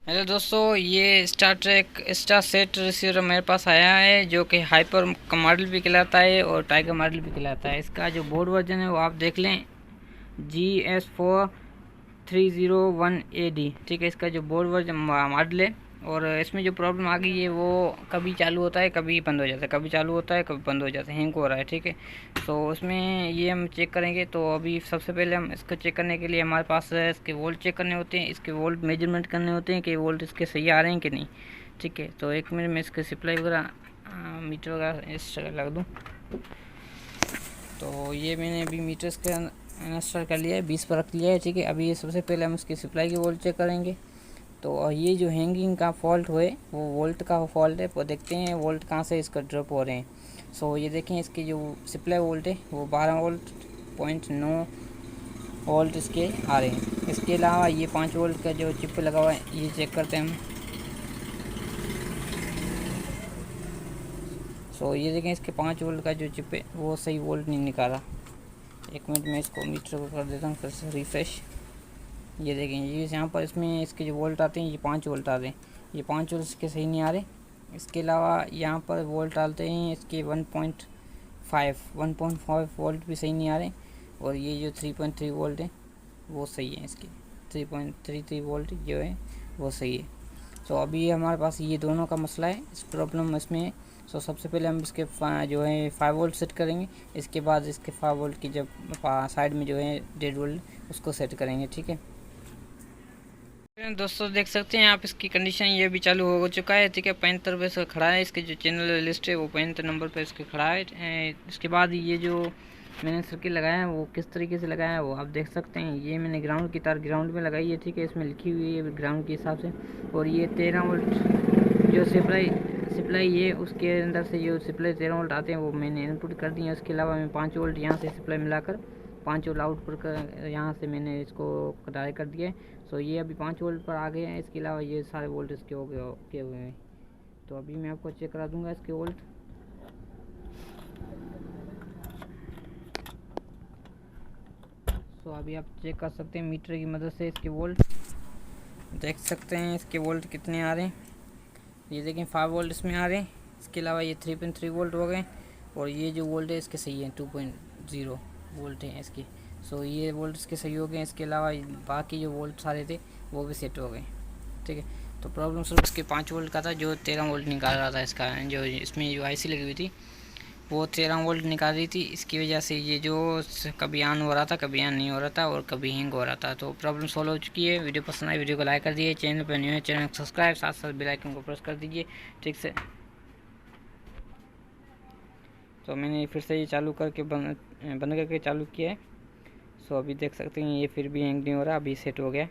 Hello दोस्तों, ये Star Trek star set receiver मेरे पास आया है, जो कि हाइपर मॉडल भी कहलाता है और टाइगर मॉडल भी कहलाता है। इसका जो बोर्ड वर्जन है वो आप देख लें, GS4301AD। ठीक है, इसका जो बोर्ड वर्जन मॉडल है। और इसमें जो प्रॉब्लम आ गई है वो कभी चालू होता है, कभी बंद हो जाता है, कभी चालू होता है, कभी बंद हो जाता है, हैंग हो रहा है। ठीक है, तो उसमें ये हम चेक करेंगे। तो अभी सबसे पहले हम इसको चेक करने के लिए हमारे पास इसके वोल्ट चेक करने होते हैं, इसके वोल्ट मेजरमेंट करने होते हैं कि वोल्ट इसके सही आ रहे हैं कि नहीं। ठीक है, तो एक मिनट में इसके सप्लाई वगैरह मीटर वगैरह इस जगह लग दूँ। तो ये मैंने अभी मीटर इसका इंस्टॉल कर लिया है, 20 पर रख लिया है। ठीक है, अभी ये सबसे पहले हम इसकी सप्लाई की वोल्ट चेक करेंगे। तो ये जो हैंगिंग का फॉल्ट हुए वो वोल्ट का फॉल्ट है। वो देखते हैं वोल्ट कहाँ से इसका ड्रॉप हो रहे हैं। सो ये देखें, इसकी जो सप्लाई वोल्ट है वो 12 वोल्ट 9 वोल्ट इसके आ रहे हैं। इसके अलावा ये 5 वोल्ट का जो चिप लगा हुआ है ये चेक करते हैं हम। सो ये देखें, इसके 5 वोल्ट का जो चिप है वो सही वोल्ट नहीं निकाला। एक मिनट में इसको मीटर को कर देता हूँ फिर से रिफ्रेश। ये देखें, ये यहाँ पर इसमें इसके जो वोल्ट आते हैं ये 5 वोल्ट आ रहे हैं। ये 5 वोल्ट इसके सही नहीं आ रहे। इसके अलावा यहाँ पर वोल्ट डालते हैं इसके 1.5 वोल्ट भी सही नहीं आ रहे। और ये जो 3.3 वोल्ट है वो सही है। इसके 3.33 वोल्ट जो है वो सही है। सो अभी हमारे पास ये दोनों का मसला है, इस प्रॉब्लम इसमें है। सो सबसे पहले हम इसके जो है 5 वोल्ट सेट करेंगे। इसके बाद इसके 5 वोल्ट की जब साइड में जो है 1.5 वोल्ट उसको सेट करेंगे। ठीक है दोस्तों, देख सकते हैं आप इसकी कंडीशन ये भी चालू हो चुका है। ठीक है, 75 पे इसका खड़ा है। इसके जो चैनल लिस्ट है वो 75 नंबर पे इसके खड़ा है। इसके बाद ये जो मैंने सर्किट लगाया है वो किस तरीके से लगाया है वो आप देख सकते हैं। ये मैंने ग्राउंड की तार ग्राउंड में लगाई है। ठीक है, इसमें लिखी हुई है ग्राउंड के हिसाब से। और ये 13 वोल्ट जो सप्लाई है उसके अंदर से जो सप्लाई 13 वोल्ट आते हैं वो मैंने इनपुट कर दिए। उसके अलावा मैं 5 वोल्ट यहाँ से सप्लाई मिलाकर 5 वोल्ट आउटपुट कर यहाँ से मैंने इसको डायरेक्ट कर दिया है। सो ये अभी 5 वोल्ट पर आ गए हैं। इसके अलावा ये सारे वोल्ट इसके हो गए हुए हैं। तो अभी मैं आपको चेक करा दूंगा इसके वोल्ट। सो अभी आप चेक कर सकते हैं मीटर की मदद से इसके वोल्ट देख सकते हैं। इसके वोल्ट कितने आ रहे हैं ये देखें, 5 वोल्ट इसमें आ रहे हैं। इसके अलावा ये 3.3 वोल्ट हो गए। और ये जो वोल्ट है इसके सही है, 2.0 वोल्ट है इसके। सो ये वोल्ट इसके सही हो गए। इसके अलावा बाकी जो वोल्ट सारे थे वो भी सेट हो गए। ठीक है, तो प्रॉब्लम सिर्फ इसके 5 वोल्ट का था जो 13 वोल्ट निकाल रहा था। इसका जो इसमें जो आईसी लगी हुई थी वो 13 वोल्ट निकाल रही थी। इसकी वजह से ये जो कभी ऑन हो रहा था, कभी ऑन नहीं हो रहा था और कभी हैंग हो रहा था। तो प्रॉब्लम सॉल्व हो चुकी है। वीडियो पसंद आई वीडियो को लाइक कर दीजिए। चैनल पर न्यू है चैनल को सब्सक्राइब, साथ साथ बेल आइकन को प्रेस कर दीजिए। ठीक से तो मैंने फिर से ये चालू करके बंद करके चालू किया है। सो अभी देख सकते हैं ये फिर भी हैंग नहीं हो रहा, अभी सेट हो गया।